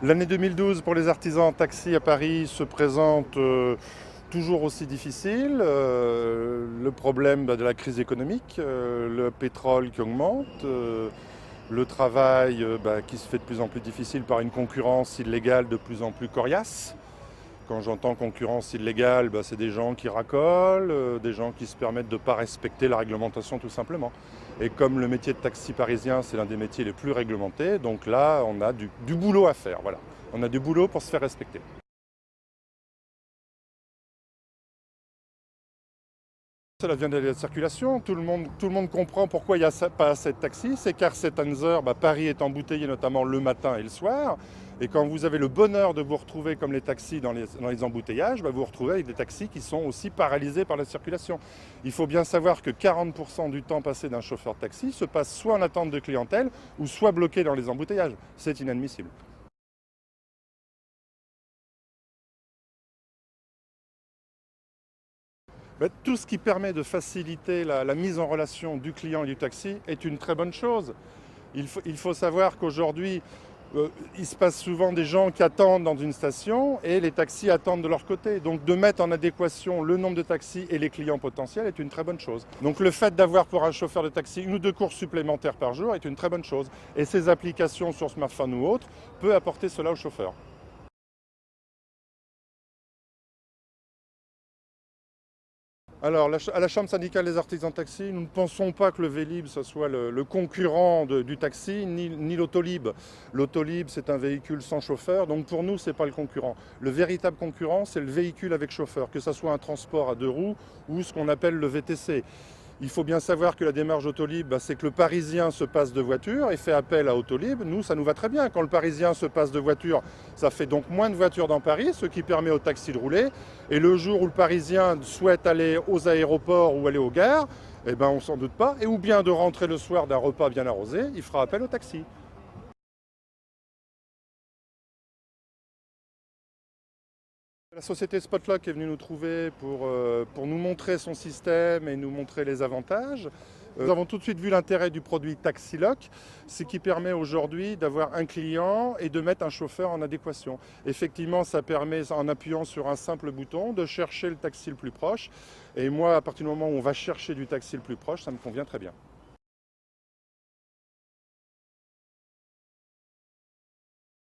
L'année 2012 pour les artisans taxi à Paris se présente toujours aussi difficile. Le problème de la crise économique, le pétrole qui augmente, le travail qui se fait de plus en plus difficile par une concurrence illégale de plus en plus coriace. Quand j'entends concurrence illégale, c'est des gens qui racolent, des gens qui se permettent de ne pas respecter la réglementation tout simplement. Et comme le métier de taxi parisien, c'est l'un des métiers les plus réglementés, donc là, on a du boulot à faire. Voilà. On a du boulot pour se faire respecter. Cela vient de la circulation, tout le monde comprend pourquoi il n'y a pas assez de taxis, c'est qu'à certaines heures, Paris est embouteillé notamment le matin et le soir, et quand vous avez le bonheur de vous retrouver comme les taxis dans les embouteillages, vous vous retrouvez avec des taxis qui sont aussi paralysés par la circulation. Il faut bien savoir que 40% du temps passé d'un chauffeur de taxi se passe soit en attente de clientèle, ou soit bloqué dans les embouteillages. C'est inadmissible. Tout ce qui permet de faciliter la mise en relation du client et du taxi est une très bonne chose. Il faut savoir qu'aujourd'hui, il se passe souvent des gens qui attendent dans une station et les taxis attendent de leur côté. Donc de mettre en adéquation le nombre de taxis et les clients potentiels est une très bonne chose. Donc le fait d'avoir pour un chauffeur de taxi 1 ou 2 courses supplémentaires par jour est une très bonne chose. Et ces applications sur smartphone ou autres peuvent apporter cela au chauffeur. Alors, à la Chambre syndicale des artisans de taxi, nous ne pensons pas que le Vélib ce soit le concurrent du taxi, ni l'Autolib. L'Autolib, c'est un véhicule sans chauffeur, donc pour nous, ce n'est pas le concurrent. Le véritable concurrent, c'est le véhicule avec chauffeur, que ce soit un transport à 2 roues ou ce qu'on appelle le VTC. Il faut bien savoir que la démarche Autolib, c'est que le Parisien se passe de voiture et fait appel à Autolib. Nous, ça nous va très bien. Quand le Parisien se passe de voiture, ça fait donc moins de voitures dans Paris, ce qui permet au taxi de rouler. Et le jour où le Parisien souhaite aller aux aéroports ou aller aux gares, on ne s'en doute pas, ou bien de rentrer le soir d'un repas bien arrosé, il fera appel au taxi. La société Spotlock est venue nous trouver pour nous montrer son système et nous montrer les avantages. Nous avons tout de suite vu l'intérêt du produit TaxiLock, ce qui permet aujourd'hui d'avoir un client et de mettre un chauffeur en adéquation. Effectivement, ça permet, en appuyant sur un simple bouton, de chercher le taxi le plus proche. Et moi, à partir du moment où on va chercher du taxi le plus proche, ça me convient très bien.